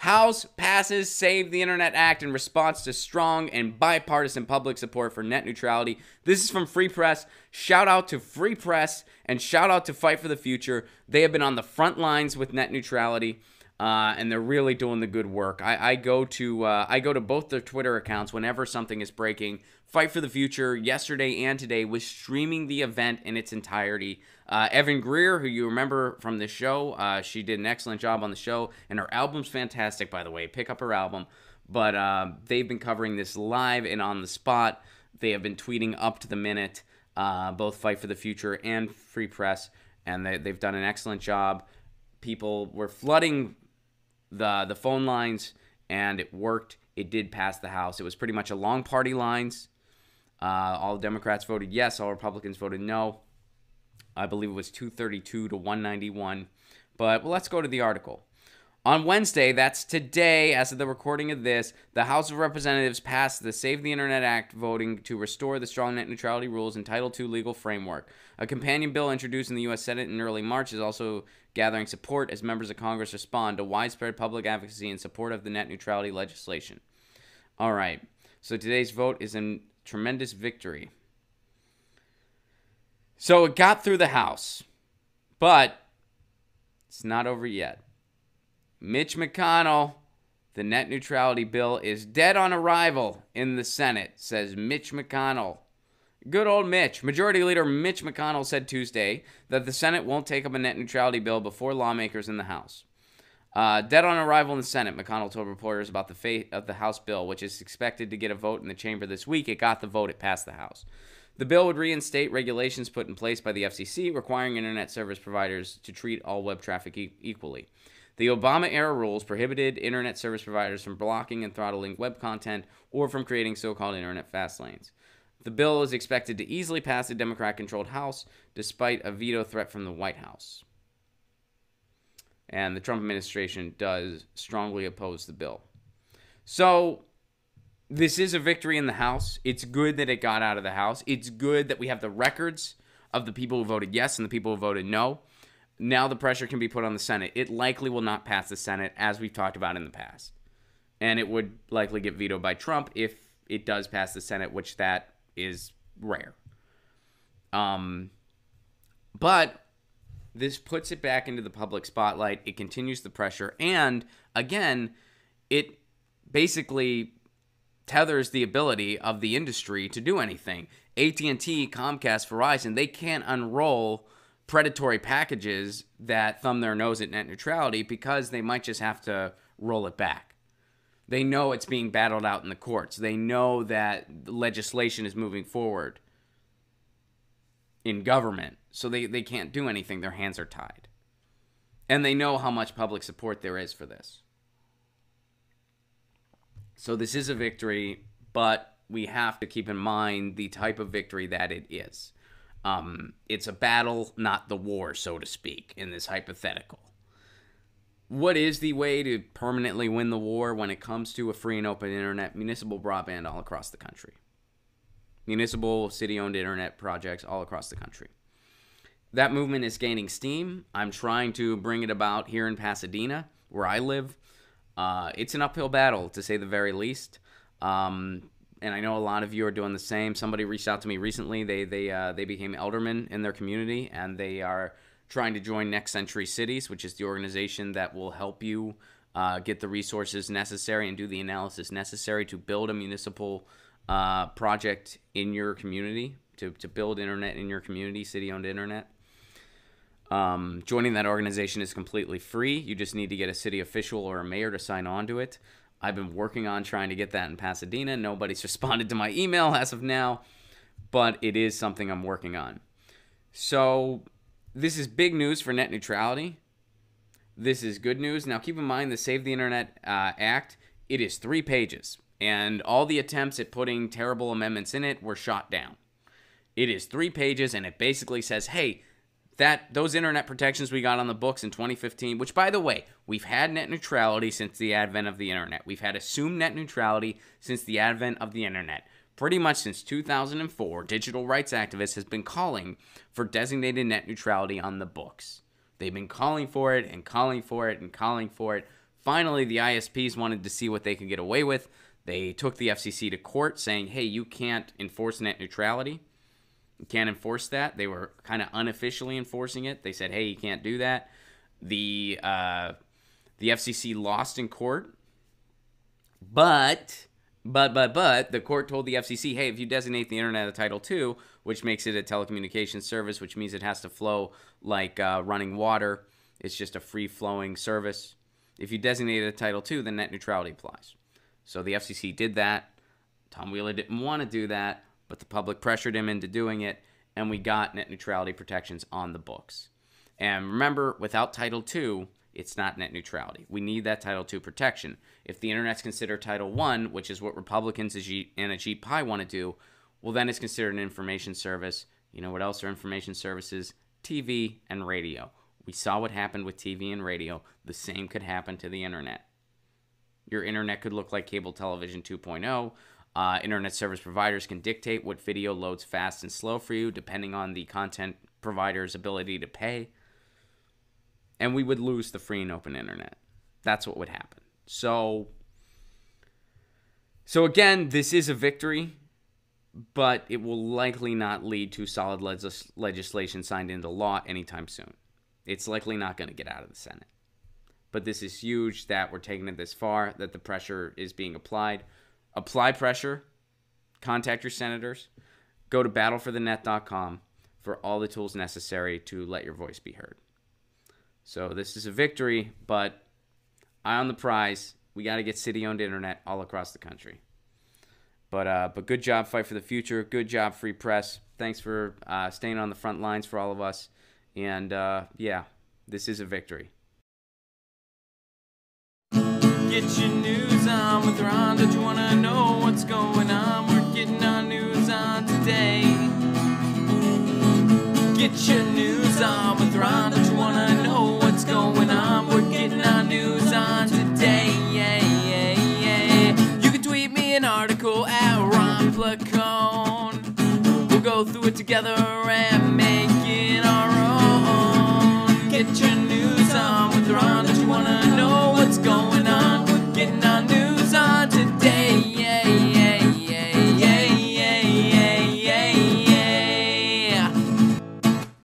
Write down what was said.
House passes Save the Internet Act in response to strong and bipartisan public support for net neutrality. This is from Free Press. Shout out to Free Press and shout out to Fight for the Future. They have been on the front lines with net neutrality, and they're really doing the good work. I go to both their Twitter accounts whenever something is breaking. Fight for the Future yesterday and today was streaming the event in its entirety. Evan Greer, who you remember from the show, she did an excellent job on the show, and her album's fantastic, by the way. Pick up her album. But they've been covering this live and on the spot. They have been tweeting up to the minute, both Fight for the Future and Free Press, and they've done an excellent job. People were flooding the phone lines, and it worked. It did pass the House. It was pretty much along party lines. All Democrats voted yes. All Republicans voted no. I believe it was 232 to 191. But let's go to the article. On Wednesday, that's today, as of the recording of this, the House of Representatives passed the Save the Internet Act, voting to restore the strong net neutrality rules in Title II legal framework. A companion bill introduced in the U.S. Senate in early March is also gathering support as members of Congress respond to widespread public advocacy in support of the net neutrality legislation. All right, so today's vote is a tremendous victory. So it got through the House, but it's not over yet. Mitch McConnell, the net neutrality bill is dead on arrival in the Senate, says Mitch McConnell. Good old Mitch. Majority Leader Mitch McConnell said Tuesday that the Senate won't take up a net neutrality bill before lawmakers in the House. Dead on arrival in the Senate, McConnell told reporters about the fate of the House bill, which is expected to get a vote in the chamber this week. It got the vote. It passed the House. The bill would reinstate regulations put in place by the FCC requiring internet service providers to treat all web traffic equally. The Obama-era rules prohibited internet service providers from blocking and throttling web content or from creating so-called internet fast lanes. The bill is expected to easily pass the Democrat-controlled House, despite a veto threat from the White House. And the Trump administration does strongly oppose the bill. So this is a victory in the House. It's good that it got out of the House. It's good that we have the records of the people who voted yes and the people who voted no. Now the pressure can be put on the Senate. It likely will not pass the Senate, as we've talked about in the past. And it would likely get vetoed by Trump if it does pass the Senate, which that is rare. But this puts it back into the public spotlight. It continues the pressure. And, again, it basically tethers the ability of the industry to do anything. AT&T, Comcast, Verizon, they can't unroll predatory packages that thumb their nose at net neutrality because they might just have to roll it back. They know it's being battled out in the courts. They know that legislation is moving forward in government, so they can't do anything. Their hands are tied. And they know how much public support there is for this. So this is a victory, but we have to keep in mind the type of victory that it is. It's a battle, not the war, so to speak, in this hypothetical. What is the way to permanently win the war when it comes to a free and open internet? Municipal broadband all across the country. Municipal, city-owned internet projects all across the country. That movement is gaining steam. I'm trying to bring it about here in Pasadena, where I live. It's an uphill battle, to say the very least. And I know a lot of you are doing the same. Somebody reached out to me recently. They became aldermen in their community, and they are trying to join Next Century Cities, which is the organization that will help you get the resources necessary and do the analysis necessary to build a municipal project in your community, to build internet in your community, city-owned internet. Joining that organization is completely free. You just need to get a city official or a mayor to sign on to it. I've been working on trying to get that in Pasadena. Nobody's responded to my email as of now, but it is something I'm working on. So this is big news for net neutrality. This is good news. Now keep in mind the Save the Internet Act, it is 3 pages, and all the attempts at putting terrible amendments in it were shot down. It is 3 pages, and it basically says, hey, those internet protections we got on the books in 2015, which, by the way, we've had net neutrality since the advent of the internet. We've had assumed net neutrality since the advent of the internet. Pretty much since 2004, digital rights activists have been calling for designated net neutrality on the books. They've been calling for it and calling for it and calling for it Finally, the ISPs wanted to see what they could get away with. They took the FCC to court saying, hey, you can't enforce net neutrality. You can't enforce that. They were kind of unofficially enforcing it. They said, hey, you can't do that. The FCC lost in court. But the court told the FCC, hey, if you designate the internet a Title II, which makes it a telecommunications service, which means it has to flow like running water. It's just a free-flowing service. If you designate it a Title II, then net neutrality applies. So the FCC did that. Tom Wheeler didn't want to do that, but the public pressured him into doing it, and we got net neutrality protections on the books. And remember, without Title II, it's not net neutrality. We need that Title II protection. If the internet's considered Title I, which is what Republicans and Ajit Pai want to do, well, then it's considered an information service. You know what else are information services? TV and radio. We saw what happened with TV and radio. The same could happen to the internet. Your internet could look like cable television 2.0. Internet service providers can dictate what video loads fast and slow for you, depending on the content provider's ability to pay. And we would lose the free and open internet. That's what would happen. So again, this is a victory, but it will likely not lead to solid legislation signed into law anytime soon. It's likely not going to get out of the Senate. But this is huge that we're taking it this far, that the pressure is being applied. Apply pressure. Contact your senators. Go to battleforthenet.com for all the tools necessary to let your voice be heard. So this is a victory, but eye on the prize. We got to get city-owned internet all across the country. But good job, Fight for the Future. Good job, Free Press. Thanks for staying on the front lines for all of us. And yeah, this is a victory. Get your news on with Ron. Don't you want to know what's going on? We're getting our news on today. Get your news on with Ron. Don't you want to know what's going on? We're getting our news on today. Yeah, yeah, yeah. You can tweet me an article at Ron Placone. We'll go through it together and make it our own. Get your news on with Ron. Don't you want to know